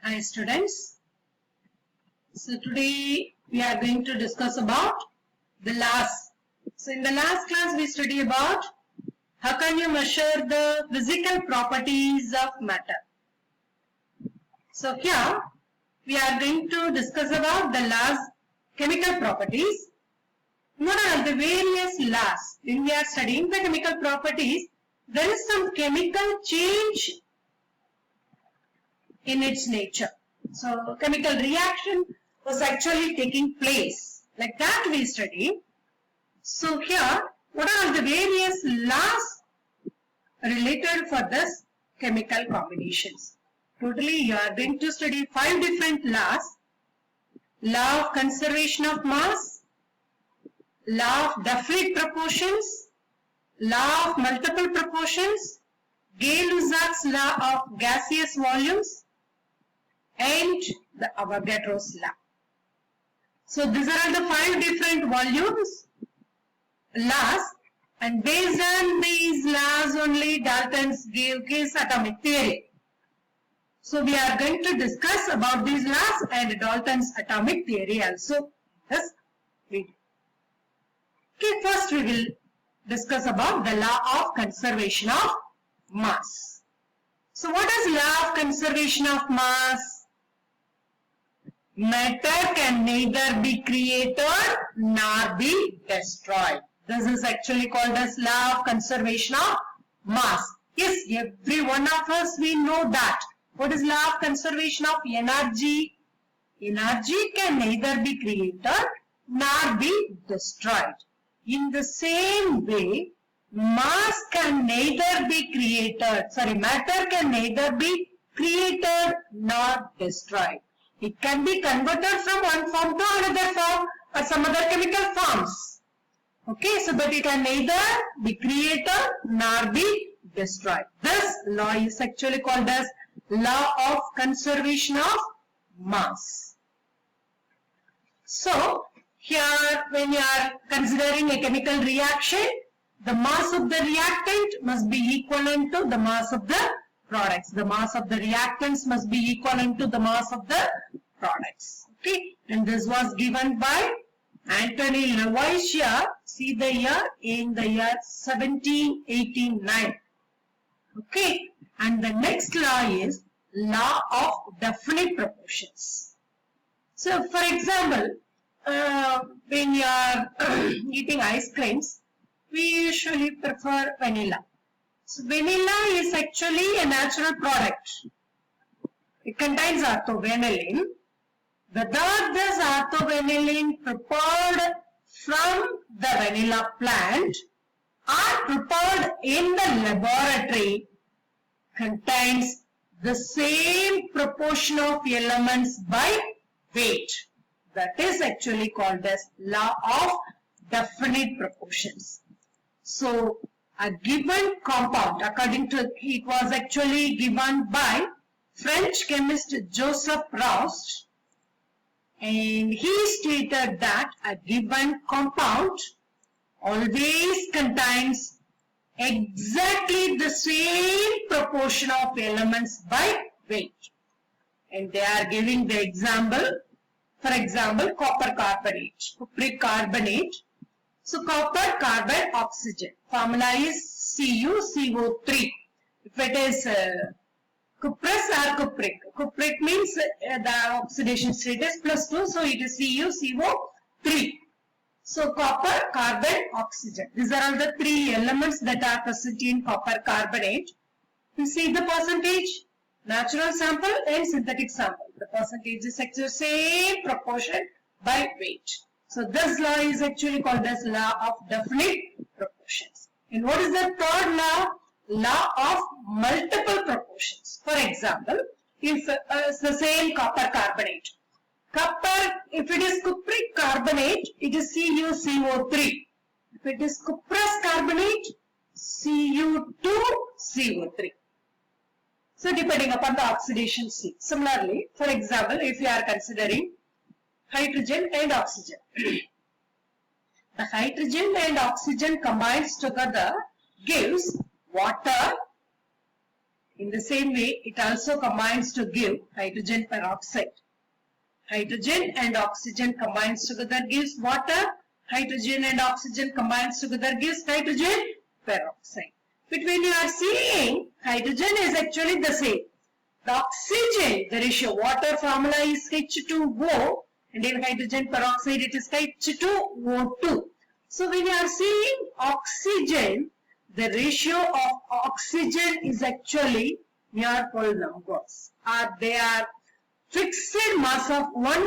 Hi students. So today we are going to discuss about the laws. So in the last class we studied about how can you measure the physical properties of matter. So here we are going to discuss about the laws, chemical properties. What are the various laws? When we are studying the chemical properties, there is some chemical change in its nature. So chemical reaction was actually taking place. Like that we study. So here, what are the various laws related for this chemical combinations? Totally you are going to study 5 different laws. Law of conservation of mass, law of definite proportions, law of multiple proportions, Gay-Lussac's law of gaseous volumes, and the Avogadro's law. So these are the 5 different laws, and based on these laws only Dalton gave his atomic theory. So we are going to discuss about these laws and Dalton's atomic theory also. Yes, read. Okay, first we will discuss about the law of conservation of mass. So what is law of conservation of mass? Matter can neither be created nor be destroyed. This is actually called as law of conservation of mass. Yes, every one of us we know that. What is law of conservation of energy? Energy can neither be created nor be destroyed. In the same way, mass can neither be matter can neither be created nor destroyed. It can be converted from one form to another form or some other chemical forms. Okay, so but it can neither be created nor be destroyed. This law is actually called as law of conservation of mass. So here when you are considering a chemical reaction, the mass of the reactant must be equivalent to the mass of the products. The mass of the reactants must be equivalent to the mass of the products. Okay, and this was given by Anthony Lavoisier. See the year, in the year 1789. Okay, and the next law is law of definite proportions. So for example, when you are eating ice creams, we usually prefer vanilla. So vanilla is actually a natural product. It contains orthovanillin. Whether this orthovanillin prepared from the vanilla plant or prepared in the laboratory contains the same proportion of elements by weight. That is actually called as law of definite proportions. So a given compound, according to it was actually given by French chemist Joseph Proust, and he stated that a given compound always contains exactly the same proportion of elements by weight. And they are giving the example, for example, copper carbonate, cupric carbonate. So copper, carbon, oxygen. Formula is CuCO3. If it is cuprous or cupric. Cupric means the oxidation state is +2. So it is CuCO3. So copper, carbon, oxygen. These are all the 3 elements that are present in copper carbonate. You see the percentage. Natural sample and synthetic sample. The percentage is actually the same proportion by weight. So this law is actually called as law of definite proportions. And what is the third law? Law of multiple proportions. For example, if it's the same copper carbonate. Copper, if it is cupric carbonate, it is CuCO3. If it is cuprous carbonate, Cu2CO3. So depending upon the oxidation state. Similarly, for example, if you are considering hydrogen and oxygen. The hydrogen and oxygen combines together gives water In the same way, it also combines to give hydrogen peroxide. Hydrogen and oxygen combines together gives water. Hydrogen and oxygen combines together gives hydrogen peroxide. But when you are seeing, hydrogen is actually the same. The oxygen, the ratio, water formula is H2O, and in hydrogen peroxide it is H2O2. So when you are seeing oxygen, the ratio of oxygen is actually near whole numbers. They are fixed mass of one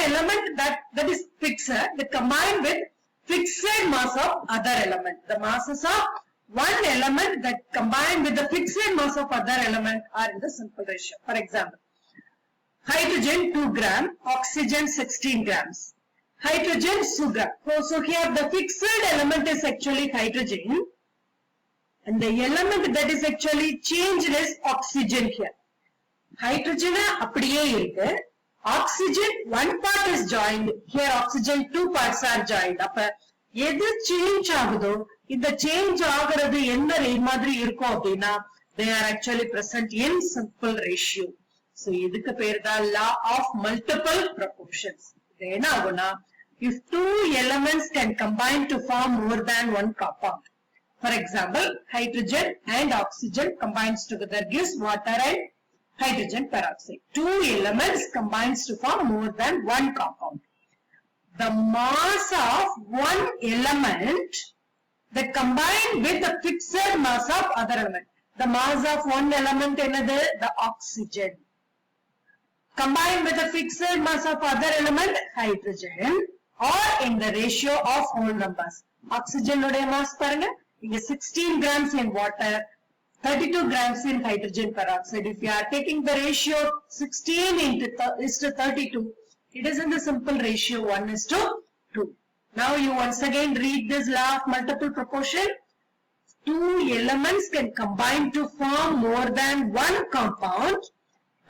element that is fixed, that combined with fixed mass of other element. The masses of one element that combined with the fixed mass of other element are in the simple ratio. For example, hydrogen 2 gram, oxygen 16 grams. Hydrogen sugar. So here the fixed element is actually hydrogen, and the element that is actually changed is oxygen here. Hydrogen அப்படியே இருக்கு. Oxygen one part is joined. Here oxygen two parts are joined. அப்ப எது change ஆகுதோ இந்த change ஆகிறது என்ன மாதிரி இருக்கும் அப்படின்னா they are actually present in simple ratio. So இதுக்கு பேர் தான் law of multiple proportions. இது என்ன ஆகும்னா if two elements can combine to form more than one compound. For example, hydrogen and oxygen combines together gives water and hydrogen peroxide. Two elements combines to form more than one compound. The mass of one element that combine with the fixed mass of other element. The mass of one element another, the oxygen. Combined with the fixed mass of other element, hydrogen, or in the ratio of whole numbers. Oxygen உடைய mass பாருங்க, இங்க 16 grams in water, 32 grams in hydrogen peroxide. If you are taking the ratio 16 is to 32, it is in the simple ratio 1:2. Now you once again read this law of multiple proportion. Two elements can combine to form more than one compound.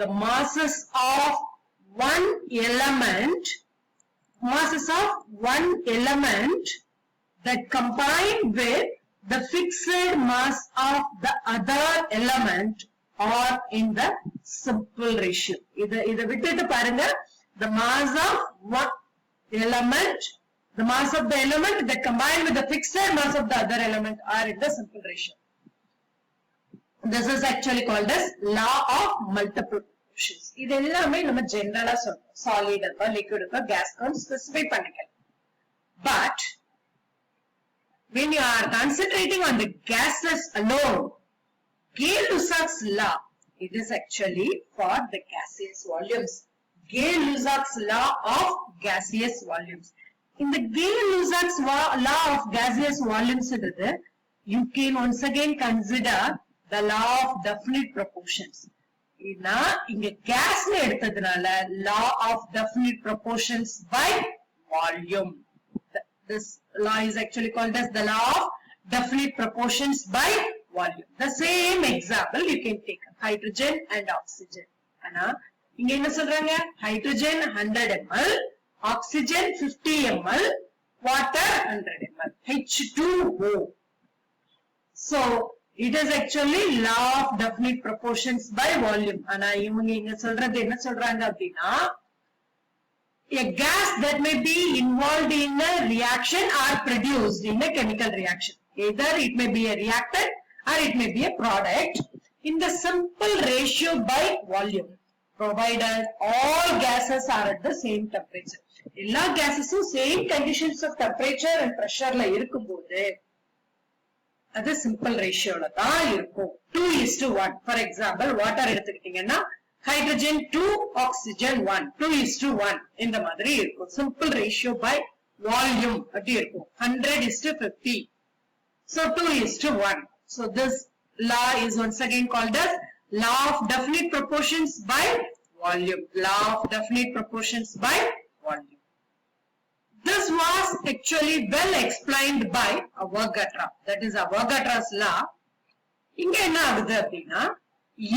The masses of one element that combine with the fixed mass of the other element or in the simple ratio. இத விட்டுட்டு பாருங்க. The mass of one element, the mass of the element that combine with the fixed mass of the other element are in the simple ratio. This is actually called as law of multiple proportions. இது எல்லாமே நம்ம ஜெனரலா சொல்றோம். Solid or liquid or gas specify பண்ணிக்கலாம். But when you are concentrating on the gases alone, Gay-Lussac's law, it is actually for the gaseous volumes. Gay-Lussac's law of gaseous volumes. In the Gay-Lussac's law of gaseous volumes, you can once again consider the law of definite proportions. இங்க gasல எடுத்ததுனால law of definite proportions by volume. This law is actually called as the law of definite proportions by volume. The same example you can take hydrogen and oxygen. ஆனா இங்க என்ன சொல்றாங்க? Hydrogen 100 ml, oxygen 50 ml, water 100 ml, H2O. So it is actually law of definite proportions by volume. ஆனா இவங்க இங்க சொல்றது என்ன சொல்றாங்க அப்படின்னா a gas that may be involved in a reaction or produced in a chemical reaction. Either it may be a reactant or it may be a product in the simple ratio by volume, provided all gases are at the same temperature. எல்லா gases same conditions of temperature and pressure ல இருக்கும்போது அது simple ratio ல தான் இருக்கும். 2:1. For example, water எடுத்துக்கிட்டீங்கன்னா hydrogen 2, oxygen 1, 2:1 இந்த மாதிரி இருக்கும். Simple ratio by volume அப்படி இருக்கும். 100:50. So 2:1. So this law is once again called as law of definite proportions by volume. Law of definite proportions by volume. This was actually well explained by Avogadro. That is Avogadro's law. இங்க என்ன ஆகுது அப்படின்னா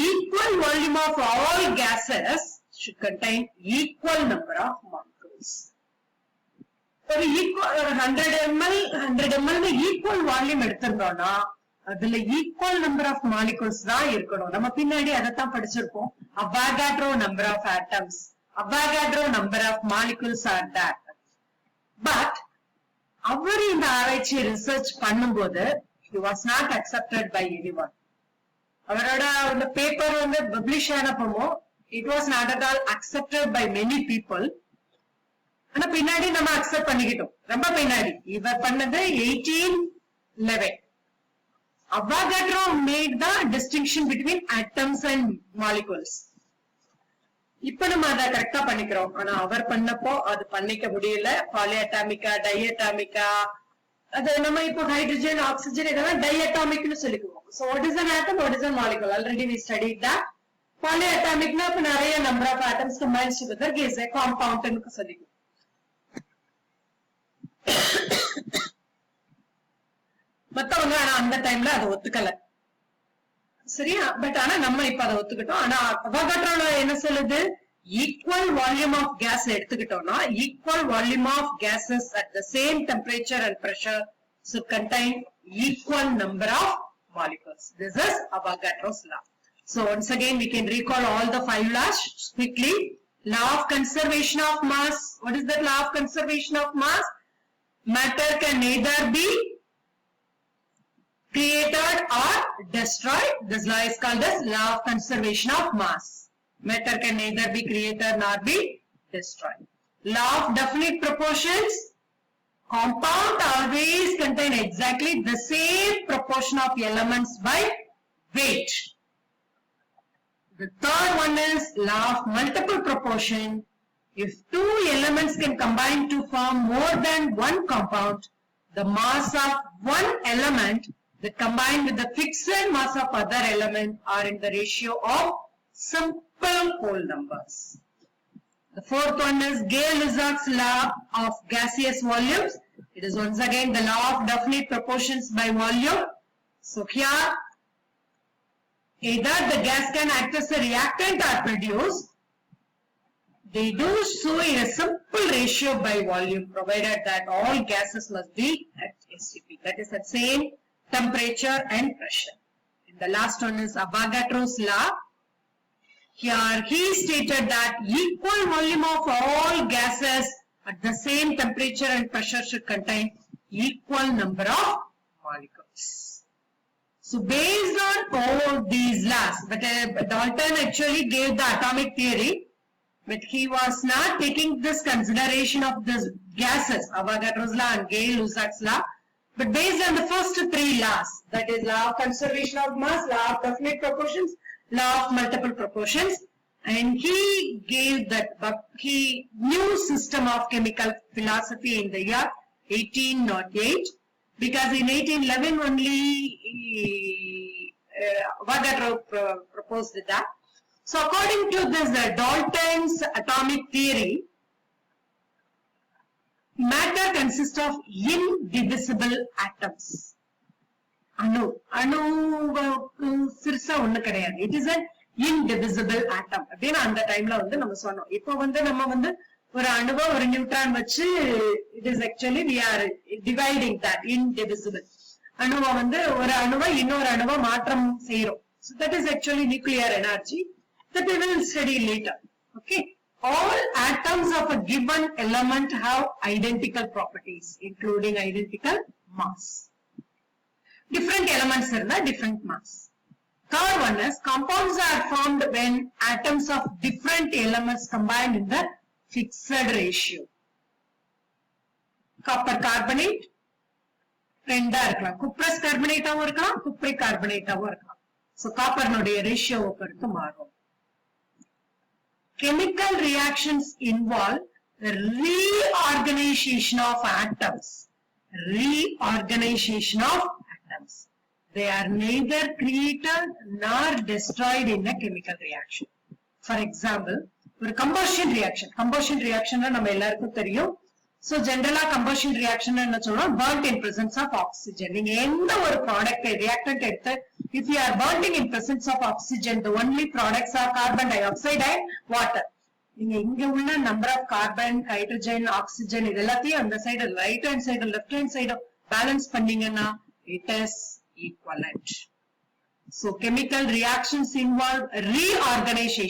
equal volume of all gases should contain equal number of molecules. ஒரு 100 ml equal volume எடுத்திருந்தோம்னா அதுல equal number of molecules தான் இருக்கணும். நம்ம பின்னாடி அதைத்தான் படிச்சிருப்போம். Avogadro number of atoms, Avogadro number of molecules are that. But அவர் இந்த ஆராய்ச்சி ரிசர்ச் பண்ணும்போது he was not accepted by anyone. அவரோட அந்த பேப்பர் வந்து publish ஆனப்போ it was not at all accepted by many people. ஆனா பின்னாடி நம்ம அக்செப்ட் பண்ணிக்கிட்டோம். ரொம்ப பின்னாடி இவர் பண்ணது 1811. Avogadro made the distinction between atoms and molecules. இப்ப நம்ம அதை கரெக்டா பண்ணிக்கிறோம். ஆனா அவர் பண்ணப்போ அது பண்ணிக்க முடியல. பாலிஅட்டாமிக்கா, டைஅட்டாமிக்கா, அது நம்ம இப்போ ஹைட்ரஜன், ஆக்சிஜன் இதெல்லாம் டைஅட்டாமிக்னு சொல்லிக்குவோம். So what is an atom, what is a molecule? Already we studied that. Polyatomic na நிறைய number of atoms combined together gives a compound ன்னு சொல்லிக்குவோம். மத்தவங்க ஆனா அந்த டைம்ல அதை ஒத்துக்கல. சரியா? பட் ஆனா நம்ம இப்ப அதை ஒத்துக்கிட்டோம். ஆனா அவாகாட்ரோல என்ன சொல்லுது? ஈக்குவல் வால்யூம் ஆஃப் கேஸ் எடுத்துக்கிட்டோம்னா equal volume of gases at the same temperature and pressure should contain equal number of molecules. This is Avogadro's law. So once again we can recall all the 5 laws quickly. Law of conservation of mass. What is the law of conservation of mass? Matter can neither be created or destroyed. This law is called as law of conservation of mass. Matter can neither be created nor be destroyed. Law of definite proportions. Compound always contain exactly the same proportion of elements by weight. The third one is law of multiple proportion. If two elements can combine to form more than one compound, the mass of one element that combined with the fixed mass of other element are in the ratio of simple whole numbers. The fourth one is Gay-Lussac's law of gaseous volumes. It is once again the law of definite proportions by volume. So here, either the gas can act as a reactant or produce. They do so in a simple ratio by volume, provided that all gases must be at STP. That is at same temperature and pressure. And the last one is Avogadro's law. Here he stated that equal volume of all gases at the same temperature and pressure should contain equal number of molecules. So based on all these laws, but Dalton actually gave the atomic theory, but he was not taking this consideration of this gases, Avogadro's law and Gay-Lussac's law. But based on the first 3 laws, that is law of conservation of mass, law of definite proportions, law of multiple proportions, and he gave that new system of chemical philosophy in the year 1808, because in 1811 only Avogadro proposed that. So according to this Dalton's atomic theory, matter consists of indivisible atoms. அணு சிறுசா ஒண்ணு கிடையாது. It is an indivisible atom. அப்படின்னு அந்த டைம்ல வந்து நம்ம சொன்னோம். இப்போ வந்து நம்ம வந்து ஒரு அணுவை ஒரு நியூட்ரான் வச்சு it is actually we are dividing that indivisible. அணுவை வந்து ஒரு அணுவை இன்னொரு அணுவை மாற்றம் செய்யறோம். So that is actually nuclear energy that we will study later. Okay. All atoms of a given element have identical properties, including identical mass. Different elements are different mass. Third one is compounds are formed when atoms of different elements combine in the fixed ratio. Copper carbonate ரெண்டா இருக்கலாம். cuprous carbonate ஆவும் இருக்கலாம், cupric carbonate ஆவும் இருக்கலாம். So copper நோடைய ratio பொறுத்து மாறும். Chemical reactions involve the reorganization of atoms. Reorganization of atoms. They are neither created nor destroyed in a chemical reaction. For example, ஒரு combustion reaction நம்ம எல்லாருக்கும் தெரியும். So generally combustion reaction என்ன சொல்றோம்? Burnt in presence of oxygen. நீங்க எந்த ஒரு product reactant எடுத்து if you are burning in presence of oxygen, the only products are carbon dioxide and water. நீங்க இங்க உள்ள number of carbon, hydrogen, oxygen இது எல்லாத்தையும் அந்த side right hand side left hand side balance பண்ணீங்கன்னா it is equivalent. So chemical reactions involve reorganization.